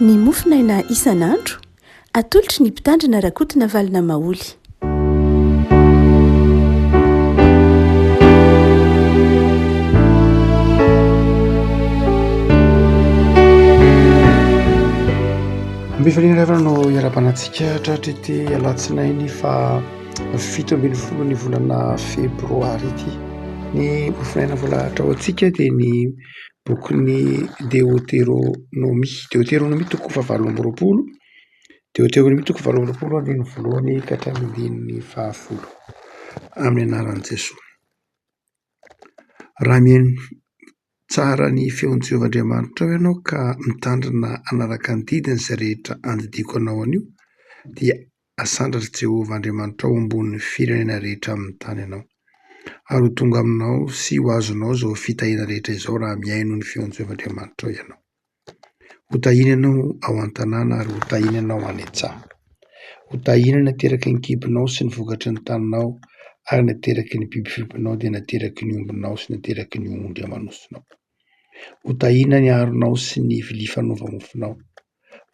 Ny mofinaina isan'andro atolotry ny mpitandrina rakotina valina maoly. Ambifalina revana no iara-banantsika tratrity alatsinainy fa 17 ny volana febroary ity. Ny mofinaina voalahatra ao antsika dia ny bokin'ny Deutéronomie toko 7 Deutéronomie toko 7 andiny voalohany ka hatramin'ny 10 amin'ny anaran'i Jesosy. Raha mihaino tsara ny feon'i Jehovahandriamanitra ianao ka mitandrina anaraka ny didiny izay rehetra andidiko anao anio, dia asandratra Jehovahandriamanitra ao ambonin'ny firenena rehetra amin'ny tany ianao, ary ho tonga aminao sy ho azonao izao fitahiana rehetra izao raha mihaino ny feon'i Jehovahandriamanitra ao ianao. Ho tahina ianao ao an-tanàna ary ho tahina ianao any an-tsaha. Ho tahina ny nateraky ny kibonao sy ny vokatry ny taninao, ary nateraky ny biby fiompinao dia nateraky ny ombinao sy nateraky ny ondry amanosonao. Ho tahina ny aronao sy ny vilia fanaova-mofonao.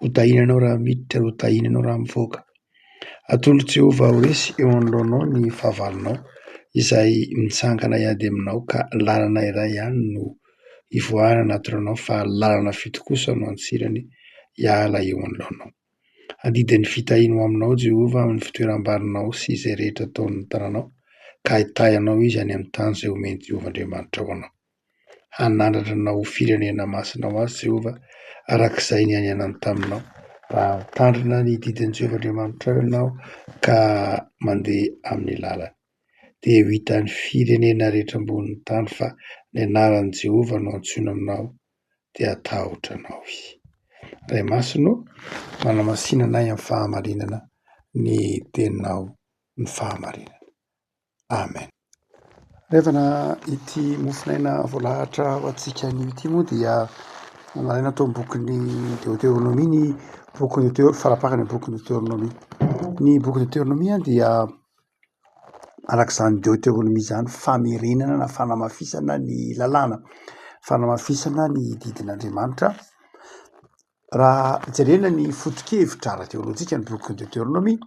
Ho tahina ianao raha miditra ary ho tahina ianao raha mivoaka. Atolotry Jehovah ho resy eo anoloanao ny fahavalonao izay mitsangana hiady aminao, ka lalana iray ihany no ivoahana anatinao fa lalana fito kosa no antsirany hiala eo anoloanao. Andidin'ny fitahianao aminao Jehovah amin'ny fitoeram-barinao sy izay rehetra ataon'ny tananao, ka hitahinao izy any amin'ny tany izay omeny Jehovahandriamanitra ho anao. Hanandratra anao firenena masina ho azy Jehovah arak'izay niainany taminao, raha mitandrina ny didin'i Jehovahandriamanitra ianao ka mandeha amin'ny lalany. Dia ho hitan'ny firenena rehetra ambonin'ny tany fa ny anaran'i Jehovah no antsoina aminao, dia atahotra anao izy. Ray masino, manamasinana amin'ny fahamarinana ny teninao ny fahamarinana. Amen. Revana ity mofinaina voalahatra ho antsika ity moa dia nalaina tao bokin'ny Deutéronomie, ny bokin'ny farapahany bokin'ny Deutéronomie. Ny bokin'ny Deutéronomie dia arak'izany Deutéronomie izany famerenana na fanamafisana ny lalàna, fanamafisana ny didin'Andriamanitra. Raha jerena ny foto-kevitra ara-teolojika ny bokin'ny Deutéronomie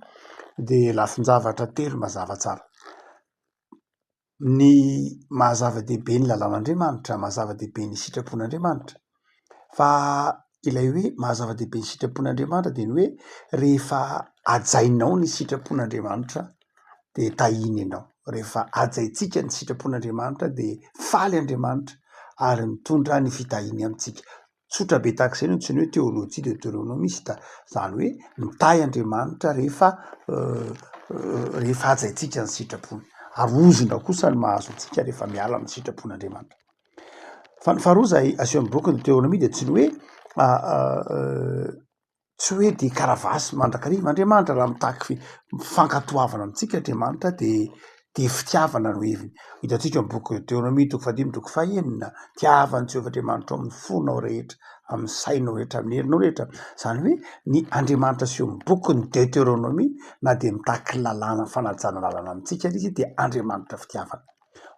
dia lafin-javatra telo mazava tsara. Ny mahazava-dehibe ny lalàn'Andriamanitra, mahazava-dehibe ny sitrapon'Andriamanitra. Fa ilay hoe mahazava-dehibe ny sitrapon'Andriamanitra dia ny hoe rehefa hajainao ny sitrapon'Andriamanitra dia tahiny ianao. Rehefa hajaintsika ny sitrapon'Andriamanitra dia faly Andriamanitra ary mitondra ny fitahiny amintsika. Tsotra be tahaka izay no tsy hoe teolojia deutéronomiste, izany hoe mitahy Andriamanitra rehefa hajaintsika ny sitrapony. Arozona kosa ny mahazo antsika rehefa miala amin'ny sitrapon'Andriamanitra. Fa ny faharoa izay aseho amin'ny bokin'ny Deutéronomie dia tsy hoe dia karavasy mandrakariva Andriamanitra raha mitaky fankatoavana amintsika Andriamanitra dia fitiavana no heviny. Hitantsika amin'ny bokin'ny Deutéronomie toko 5:9, tiavany Jehovahandriamanitra amin'ny fonao rehetra, amin'ny sainao rehetra, amin'ny herinao rehetra. Izany hoe ny Andriamanitra aseho amin'ny bokin'ny Deutéronomie na dia mitaky lalàna fanajana lalàna amintsika izy dia Andriamanitra fitiavana.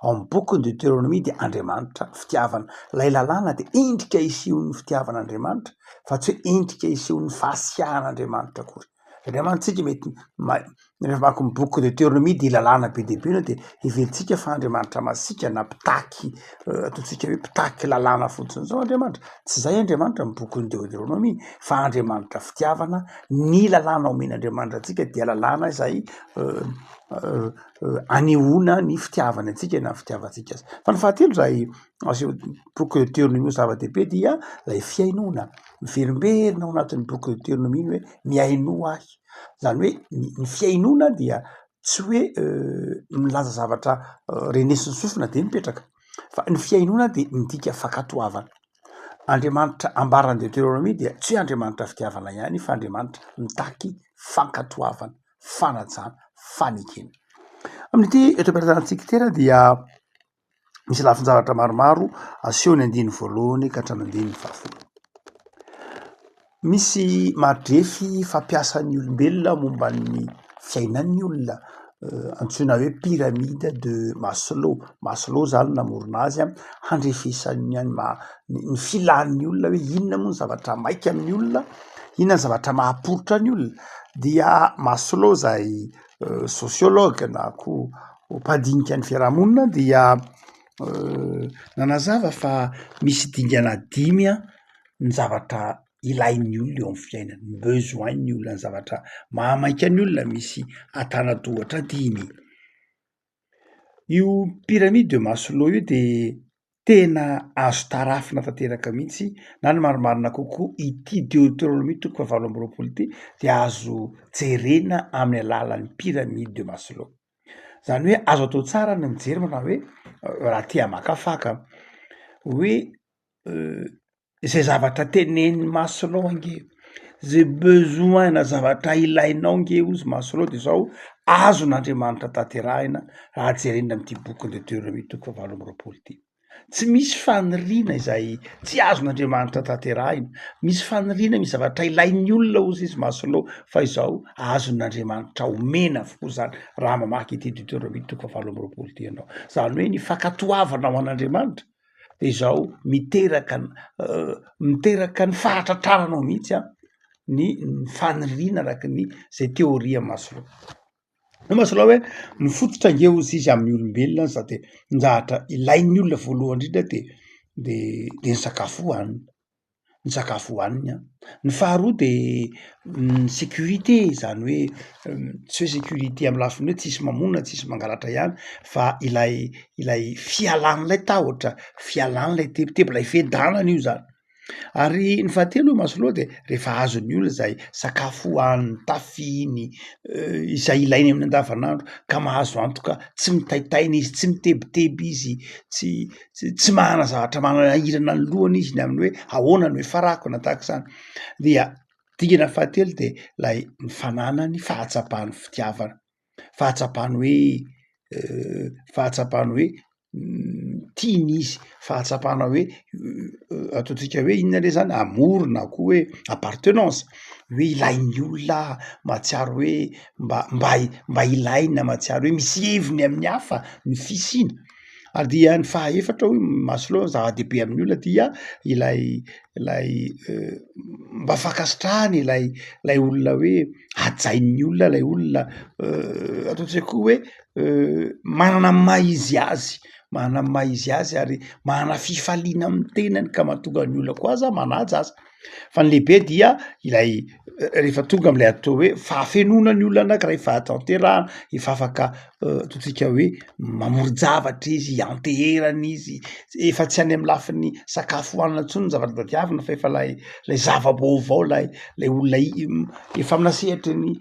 Ao amin'ny bokin'ny Deutéronomie dia Andriamanitra fitiavana. Ilay lalàna dia endrika isehon'ny fitiavan'Andriamanitra, fa tsy hoe endrika isehon'ny fahasiahan'Andriamanitra akory. Andriamanitsika mety rehefa mamaky ny bokin'ny Deutéronomie dia lalàna be dia be dia heverentsika fa Andriamanitra masika na mpitaky, ataontsika hoe mpitaky lalàna fotsiny izao Andriamanitra. Tsy izay Andriamanitra amin'ny bokin'ny Deutéronomie, fa Andriamanitra fitiavana. Ny lalàna omen'Andriamanitra antsika dia lalàna izay anehoana ny fitiavana antsika na fitiavantsika azy. Fa ny fahatelo izay aseho bokin'ny Deutéronomie zava-dehibe dia ilay fiainoana. Miverimberina ao anatin'ny bokin'ny Deutéronomie hoe miaino ahy. Izany hoe ny fiainoana dia tsy hoe milaza zavatra renesin'ny sofina dia mipetraka, fa ny fiainoana dia midika fankatoavana. Andriamanitra ambaran'ny Deutéronomie dia tsy Andriamanitra fitiavana ihany fa Andriamanitra mitaky fankatoavana, fanajana, fanekena. Amin'ity eto am-piarasantsika tera dia misy lafin-javatra maromaro aseho ny 1 ka hatramin'ny 10. Misy madrefy fampiasan'ny olombelona momba ny fiainan'ny olona, antsoina hoe pyramide de Maslow zany namorona azy handrefesan'ny ny filan'ny olona hoe inona moa ny zavatra maika amin'ny olona, inona ny zavatra mahaporotra ny olona. Dia Maslow zay sociologue na koa mpadinika ny fiarahamonina dia nanazava fa misy dingana 5 ny zavatra ilain'ny olona eo amin'ny fiainany, ny besoin-ny olona, ny zavatra mahamaika ny olona misy atana-dohatra 5. Io pyramide de Maslow io de tena azo tarafina tanteraka mihitsy na ny marimarina kokoa ity Deutéronomie 7:20 ity dia azo jerena amin'ny alalan'ny pyramide de Maslow. Zany hoe azo atao tsara ny mijery manao hoe raha tia makafaka hoe zay zavatra teneniny Maslow ange, zay besoin na zavatra ilainao nge ozy Maslow de zao azon'Andriamanitra tanterahina raha jerena amin'ity boky Deutéronomie 7:20 ity. Tsy misy faniriana izay tsy azon'Andriamanitra tanterahina, misy faniriana, misy zavatra ilain'ny olona ozy izy Maslow fa izao azon'Andriamanitra omena avokoa zany raha mamaky ity Deutéronomie 7:20 ity ianao. Zany hoe ny fankatoavana ho an'Andriamanitra de izao miteraka ny fahatratraranao mihitsy ny faniriana araky ny zay teoria Maslow. Maslow hoe ny fototra nge ozy izy amin'ny olombelona za de ny zavatra ilain'ny olona voalohany indrindra de ny sakafo hohaniny. Ny faharoa de ny sécurité, zany hoe tsy hoe sécurité amin'ny lafiny hoe tsisy mamonina, tsisy mangalatra ihany fa ilay fialan'lay tahotra, fialan'lay tebotebo, lay fiadanana io zany. Ary ny fahatelo Maslow de rehefa azon'ny olona zay sakafo hohaniny, tafiny, izay ilainy amin'ny andavanandro ka mahazo antoka tsy mitaitaina izy, tsy mitebiteby izy, tsy mahana zavatra manahirana ny lohany izy ny amin'ny hoe ahoana ny hoe farako na tahak'izany. Dia dingana fahatelo de lay ny fananany fahatsapahany fitiavana, fahatsapahany hoe tiany izy, fahatsapahana hoe ataontsika hoe inona le zany amour na koa hoe appartenance, hoe ilain'ny olona mahatsiaro hoe mba ilaina, mahatsiaro hoe misy heviny amin'ny hafa ny fisiana. Ary dia ny fahaefatra hoe Maslow zava-dehibe amin'ny olona dia ilay mba fankasitrahany ilay olona hoe hajain'ny olona, lay olona ataontsika koa hoe manana maha izy azy ary manana fifaliana amin'ny tenany ka mahatonga ny olona koa aza manaja azy. Fa ny lehibe dia ilay rehefa tonga am'lay atao hoe fahafenonany olona anankiray, fahatanterahana, efa afaka ataontsika hoe mamory-javatra izy, anteherana izy, efa tsy any amin'ny lafin'ny sakafo hohanina intsony ny zavatra tadiavina fa efa lay zava-baovao, lay olona efa amina sehatra ny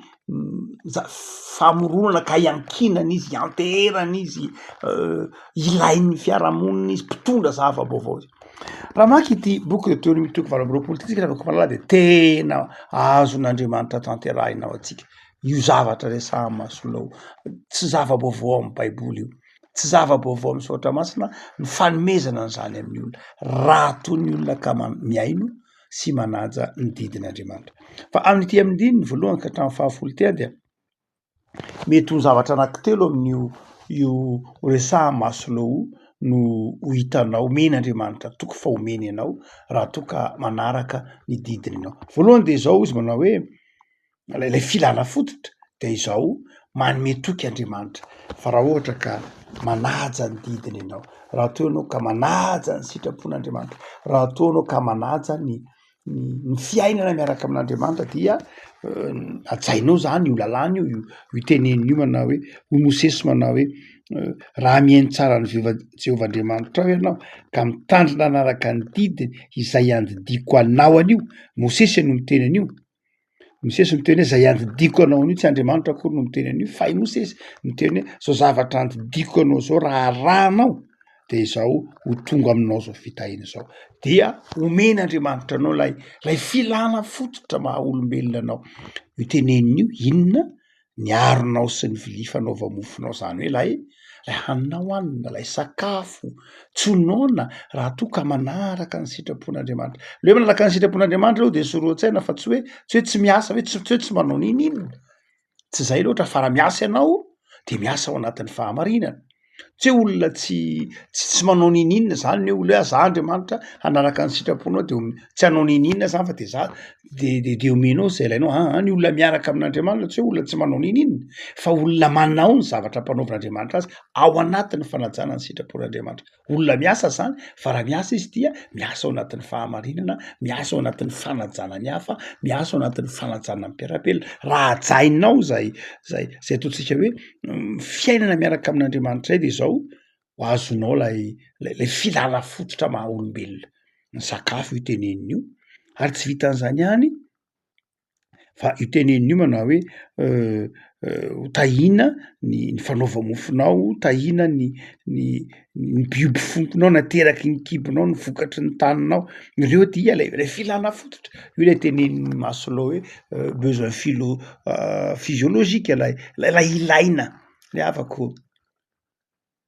famoronana ka iankinana izy, anteherana izy, ilain'ny fiarahamonina izy, mpitondra zava-baovao izy. Raha maky ity boky Deutéronomie 7:20 ity tsika rehefa mahalala de tena azon'Andriamanitra tanterahina ao atsika io zavatra resahan'ny Maslow, tsy zava-baovao amin'ny baiboly io, tsy zava-baovao amin'ny soratra masina ny fanomezana an'izany amin'ny olona raha toy ny olona ka miaino sy manaja ny didin'Andriamanitra. Fa amin'ity amin'ny voalohany ka hatramin'ny 10 ty dia mety ho zavatra anankitelo amin'io resahan'ny Maslow no ho hitanao omen'Andriamanitra toko fa omeny ianao raha toka manaraka ny didiny ianao. Voalohany de izao izy manao hoe lay filana fototra de izao manome toky Andriamanitra fa raha ohatra ka manaja ny didiny ianao, raha toa ianao ka manaja ny sitrapon'Andriamanitra, raha toa ianao ka manaja ny fiainana miaraka amin'Andriamanitra dia ajainao zany io lalàna io teneniny io manao hoe Mosesy manao hoe raha mihaino tsara ny Jehovah-Andriamanitra ianao ka mitandrina anaraka ny didiny izay andidiko anao an'io. Mosesy no miteny an'io. Mosesy miteny hoe zay andidiko anao an'io, tsy Andriamanitra akory no miteny an'io fa i Mosesy miteny hoe zao zavatra andidiko anao zao raha rahanao de izao ho tonga aminao zao fitahina zao. Dia omen'Andriamanitra anao lay filana fototra maha olombelona anao. Io teneniny io inona ny aronao sy ny vilia fanaova-mofonao, zany hoe lay haninao hohanina, lay sakafo tsonoana raha toa ka manaraka ny sitrapon'Andriamanitra. Le hoe manaraka ny sitrapon'Andriamanitra aloha de soroan-tsaina fa tsy hoe tsy miasa, hoe tsy manao n'inona. Tsy zay loatra fa raha miasa ianao de miasa ao anatin'ny fahamarinana. Tsy hoe olona tsy manao nininona zany ny olo hoe za Andriamanitra hanaraka ny sitraponao de tsy hanao nininona zany fa de za de omenao zay ilainao ny olona miaraka amin'Andriamanitra tsy hoe olona tsy manao nininona fa olona manao ny zavatra mpanaovan'Andriamanitra azy ao anatin'ny fanajana ny sitrapon'Andriamanitra. Olona miasa zany fa raha miasa izy dia miasa ao anatin'ny fahamarinana, miasa ao anatin'ny fanajana ny hafa, miasa ao anatin'ny fanajana ny mpiarapelona. Raha ajainao zay ataontsika hoe fiainana miaraka amin'Andriamanitra de zao ho azonao lay filana fototra maha olombelona. Ny sakafo io teneniny io ary tsy vitan'zany ihany fa io teneniny io manao hoe tahina ny fanaova-mofonao, tahina ny bioby fonkonao nateraky ny kibonao ny vokatry ny taninao. Ireo dia lay filana fototra. Io lay teneniny Maslow hoe besoin physiologique lay ilaina le avako.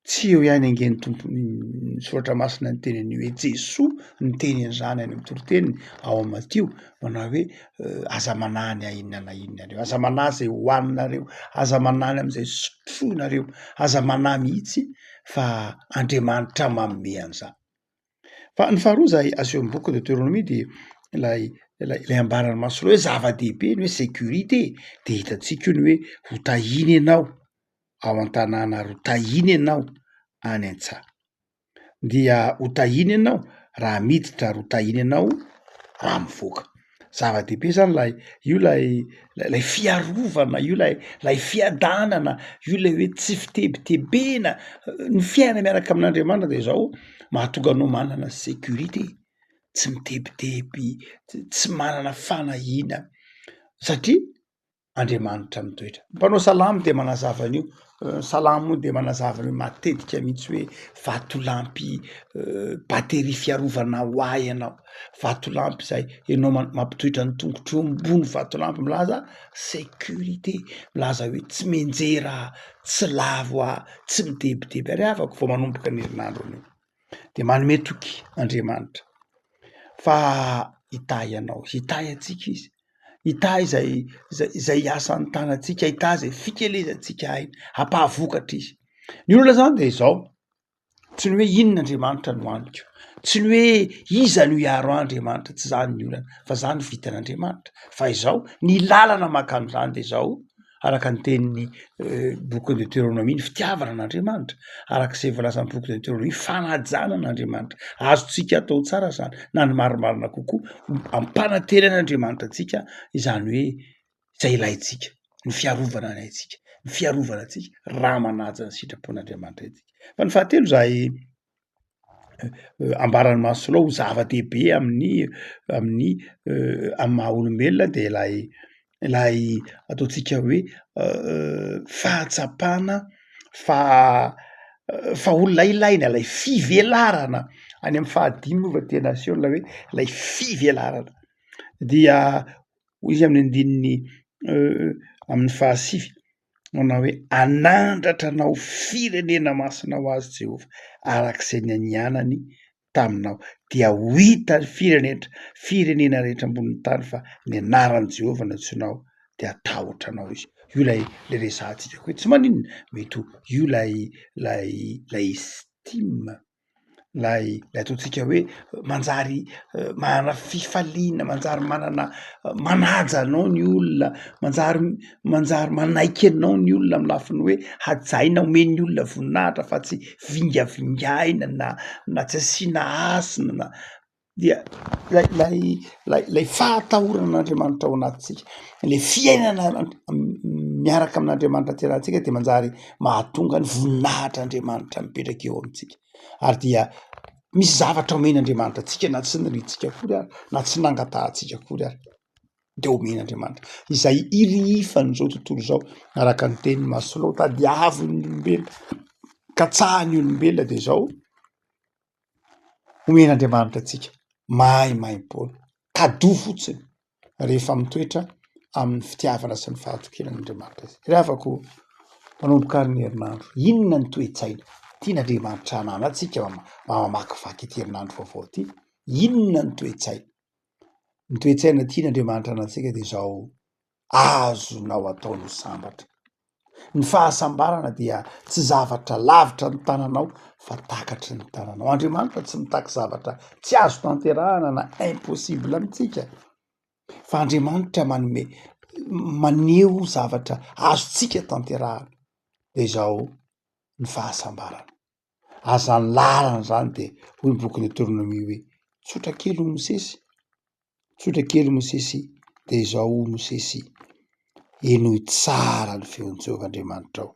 Tsy eo ihany angen'ny tompony soratra masina ny tenen'ny hoe Jesoa ny teny an'izany any amin'ny toroteniny ao amin'ny Matio manao hoe aza manany inona na inona reo, aza manà zay hoaninareo, aza manany am'izay sotroinareo, aza manà mihitsy fa Andriamanitra manome an'zany. Fa ny faharoa zay aseho amin'ny boky de Deutéronomie de lay ambarany Maslow hoe zava-dehibe ny hoe sécurité de hitantsika io ny hoe ho tahiny ianao ao an-tanàna ary ho tahiny ianao any an-tsaha. Dia ho tahiny ianao raha miditra ary ho tahiny ianao raha mivoaka. Zava-dehibe zany lay fiarovana, io lay fiadanana, io lay hoe tsy fitebitebena ny fiaina miaraka amin'Andriamanitra de zao mahatonga anao manana sécurité, tsy mitebiteby, tsy manana fanahina satria Andriamanitra mitoetra. Mpanao salamo de manazava an'io. Salamo moa de manazava hoe matetika mihitsy hoe vatolampy batery fiarovana ho ahy ianao, vatolampy zay ianao mampitoetra ny tongotro ambony vatolampy milaza sécurité, milaza hoe tsy menjera, tsy lavo tsy midebideby ary avako vao manomboka ny herinandro anio. De manome toky Andriamanitra fa hitahy ianao, hitahy atsika izy, hitahy zay asan'ny tanantsika, hitahy zay fikelezantsika aina, hampahavokatr'izy. Ny olona zany de zao, tsy ny hoe inona Andriamanitra no aniko, tsy ny hoe iza no hiaro Andriamanitra, tsy zany ny olana fa zany vitan'Andriamanitra. Fa izao ny lalana makano zany de zao araka ny tenin'ny boky de Deutéronomie, ny fitiavana an'Andriamanitra, arak'izay voalazan'ny boky de Deutéronomie, fanajana an'Andriamanitra. Azotsika atao tsara zany na ny marimarina kokoa ampanantenana Andriamanitra antsika izany hoe zay ilaitsika, ny fiarovana ilaitsika, ny fiarovana antsika raha manaja ny sitrapon'Andriamanitra antsika. Fa ny fahatelo zay ambaran'ny Maslow zava-dehibe amin'ny maha olombelona de lay ataontsika hoe fahatsapana fa olona ilaina, lay fivelarana any amin'ny fahadimy moa va tena aseho lay hoe lay fivelarana dia izy amin'ny andininy amin'ny fahasivy manao hoe anandratra anao firenena masina ho azy Jehova arak'izay nianianany taminao dia ho hita firenena rehetra ambonin'ny tany fa ny anaran'i Jehova no antsoinao de atahotra anao izy. Io lay resahantsika hoe tsy maninona mety io lay estime, lay ataontsika hoe manjary manana fifaliana, manjary manaja anao ny olona, manjary manaiky anao ny olona amin'ny lafiny hoe hajaina omen'ny olona voninahitra fa tsy vingavingaina na tsy asiana asina na dia lay fahatahoran'Andriamanitra ao anatintsika, le fiainana miaraka amin'Andriamanitra an-tsenantsika de manjary mahatonga ny voninahitr'Andriamanitra mipetraka eo amintsika. Ary dia misy zavatra omen'Andriamanitra antsika na tsy niritsika akory ary na tsy nangatahantsika akory ary de omen'Andriamanitra izay irifany zao tontolo zao araka ny tenin'ny Maslow tadiavin'ny olombelona ka tsahan'ny olombelona de zao omen'Andriamanitra antsika mahay maim-poana tado fotsiny rehefa mitoetra amin'ny fitiavana sy ny fahatokenan'Andriamanitra izy. Ravako manomboka ny herinandro, inona ny toe-tsaina tian'Andriamanitra hanana antsika mamakivaky ity herinandro vaovao ity? Inona ny toe-tsaina? Ny toe-tsaina tian'Andriamanitra hanantsika de zao azonao ataonao sambatra, Ny fahasambarana dia tsy zavatra lavitra ny tananao fa takatry ny tananao. Andriamanitra tsy mitaky zavatra tsy azo tanterahana na impossible amitsika, fa Andriamanitra maneho zavatra azotsika tanterahana. De izao ny fahasambarana. Aza ny lalana zany de hoy ny boky Deutéronomie hoe tsotra kely Mosesy, tsotra kely Mosesy de izao Mosesy enoy tsara ny feon'ny Jehovahandriamanitra ao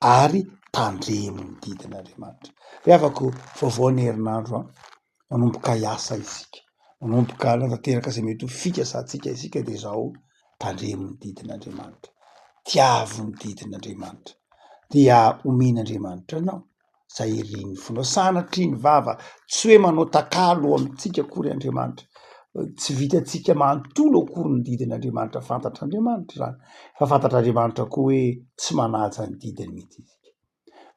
ary tandremo ny didin'Andriamanitra. Re afaka vaovaon'ny herinandro manomboka hiasa isika, manomboka nanatanteraka zay mety ho fikasantsika isika de izao tandremo ny didin'Andriamanitra, tiavo ny didin'Andriamanitra, dia omen'Andriamanitra anao zay riny fonao. Sanatry ny vava tsy hoe manao takalo amitsika akory Andriamanitra, tsy vitatsika manontolo akory ny didin'Andriamanitra, fantatr'Andriamanitra zany, fa fantatr'Andriamanitra koa hoe tsy manaja ny didiny mihitsy isika.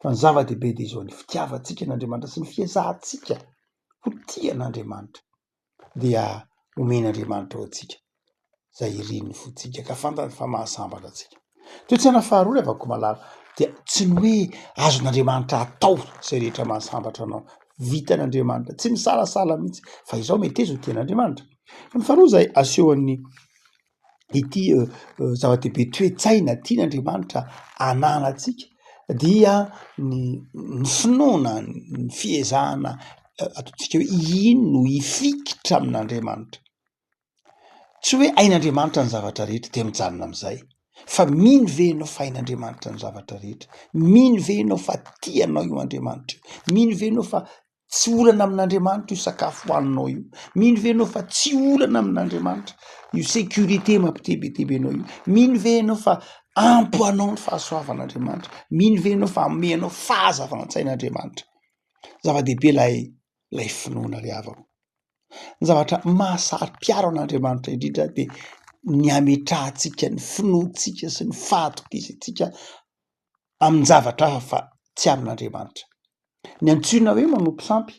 Fa ny zava-dehibe de izao, ny fitiavantsika n'Andriamanitra sy ny fiezahantsika ho tian'Andriamanitra dia omen'Andriamanitra ao atsika zay irininy fotsika ka fantany fa mahasambatra atsika. Toetsana faharoa le avako malala dia tsy ny hoe azon'Andriamanitra atao zay rehetra mahasambatra anao, vitan'Andriamanitra, tsy misalasala mihitsy fa izao mety ezo tian'Andriamanitra. Fa ny faharoa zay asehoan'ny ity zava-dehibe toetsaina tian'Andriamanitra ananatsika dia ny finoana, ny fiezahana ataotsika hoe ino no hifikitra amin'Andriamanitra. Tsy hoe hain'Andriamanitra ny zavatra rehetra de mijanona am'zay, fa mino ve anao fa hain'Andriamanitra ny zavatra rehetra, mino ve anao fa tianao io Andriamanitra io, mino ve anao fa tsy olana amin'Andriamanitra io sakafo hoaninao io, mino ve anao fa tsy olana amin'Andriamanitra io sécurité mampitebetebe anao io, mino ve anao fa ampo anao ny fahasoavan'Andriamanitra, mino ve anao fa ame anao fahazavanan-tsain'Andriamanitra. Zava-dehibe lay finoana le havako. Ny zavatra mahasari-piaro an'Andriamanitra indrindra de ny ametrahantsika ny finoantsika sy ny fahatokisantsika amin-javatra hafa fa tsy amin'Andriamanitra. Ny antsoina hoe manompo sampy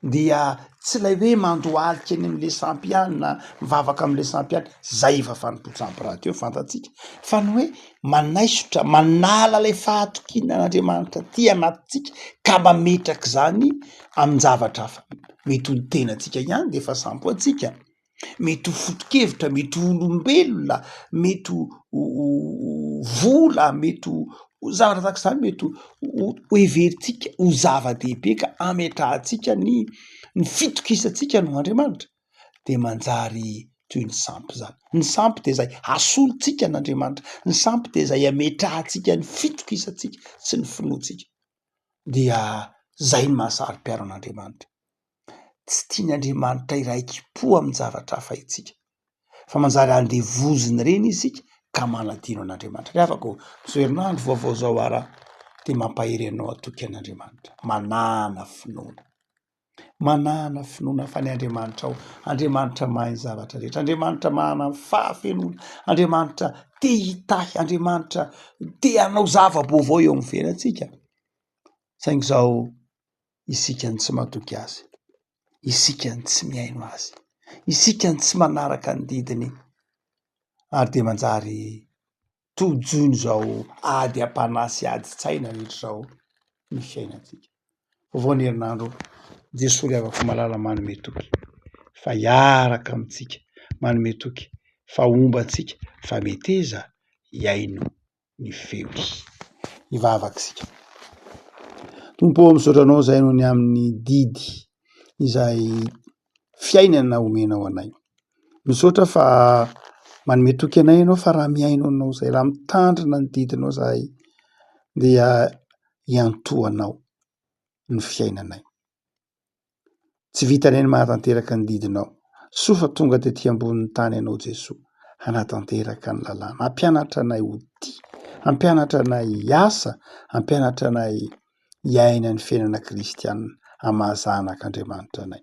dia tsy lay hoe mandohalika eny am'le sampy ihany na mivavaka am'le sampy ihany, zay efa fanompo-sampy raha teo fantatsika, fa ny hoe manaisotra, manala lay fahatokinan'Andriamanitra ty anatintsika ka mametraky zany amin-javatra hafa. Mety ho ny tenantsika ihany de efa sampy ho antsika, mety ho foto-kevitra, mety ho olombelona, mety ho vola, mety ho zavatra tahaka izany, mety ho everitsika ho zava-dehibe ka ametrahantsika ny fitokisantsika no Andriamanitra de manjary toy ny sampy zany. Ny sampy de zay asolontsika n'Andriamanitra, ny sampy de zay ametrahantsika ny fitokisantsika sy ny finoantsika, dia zay ny mahasari-piaro an'Andriamanitra. Tsy tian'Andriamanitra iraiki-po amin'ny zavatra hafa itsika, fa manjary andevoziny reny isika ka manadino an'Andriamanitra. Re afaka zao herinandro vaovao zao ara de mampahery anao atoky an'Andriamanitra, manana finoana fa ny Andriamanitra ao, Andriamanitra mahay ny zavatra rehetra, Andriamanitra manana ny fahafenoana, Andriamanitra te hitahy, Andriamanitra te hanao zava-baovao eo amin'ny fiainantsika. Saingy zao isika ny tsy matoky azy, isika ny tsy miaino azy, isika ny tsy manaraka ny didiny, ary de manjary tojoiny zao ady ampanasy ady tsaina rehetra zao ny fiainantsika. Vaovao ny herinandro, Jesosy avako malala manome toky fa hiaraka amitsika, manome toky fa ombantsika fa meteza hiaino ny feony. Hivavaka sika. Tompo misaotra anao zay no ny amin'ny didy izay fiainana omenao anay. Misaotra fa manome toky anay ianao fa raha miaino anao zay, raha mitandrina ny didinao zahay dia hiantoanao ny fiainanay. Tsy vitanay ny mahatanteraka ny didinao, soa fa tonga tetỳ ambonin'ny tany ianao Jesosy, hanatanteraka ny lalàna, hampianatra anay ho tia, hampianatra anay hiasa, hampianatra anay hiaina ny fiainana kristianina hamahazanak'Andriamanitra anay.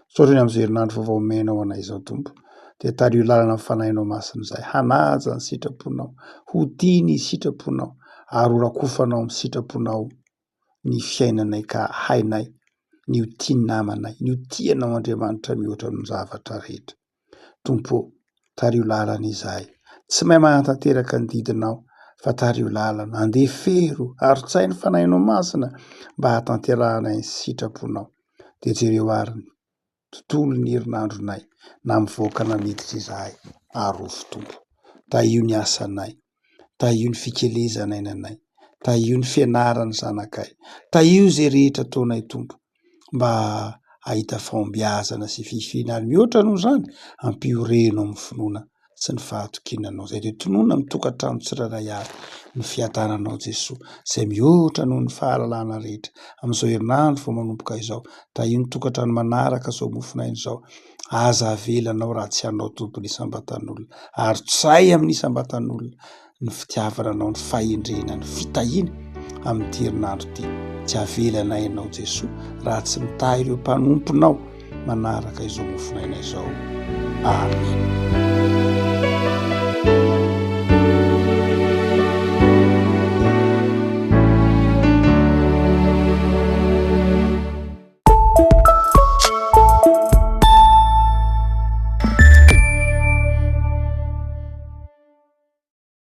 Misaotra ny am'izay herinandro vaovao omenao anay zao Tompo, de tario lalana amin'ny fanahinao masina izay, hanaja ny sitraponao, ho tia ny sitraponao, ary ho rakofanao amin'ny sitraponao ny fiainanay ka hainay ny ho tia ny namanay, ny ho tianao Andriamanitra mihoatra ny zavatra rehetra. Tompo, tario lalana izahay, tsy mahay manatanteraka ny didinao Fatary io lalana, andeha fero, aro-tsainy fanahinao masina mba hatanterahana ny sitraponao. De jereo ary ny tontolo ny herinandronay na mivoaka namiditra izahay arovy tompo. Tahio ny asanay, tahio ny fikelezanay nanay, tahio ny fianarany zanakay, tahio zay rehetra ataonay tompo mba ahita fahombiazana sy fihifihana ary mihoatra noho izany ampiorenao amin'ny finoana sy ny fahatokinanao zay tonoina mitokantrano tsirairay avy ny fiadananao Jesoa zay mihoatra noho ny fahalalana rehetra amin'izao herinandro vao manomboka izao. Tahio ny tokantrano manaraka zao mofinainy izao, aza avelanao raha tsy hanao tompony isambatan'olona ary tsay amin'ny isambatan'olona ny fitiavananao, ny fahendrena, ny fitahiana amin'ity herinandro ity. Tsy avelanay ianao Jesoa raha tsy mitahy ireo mpanomponao manaraka izao mofinaina izao. Amen.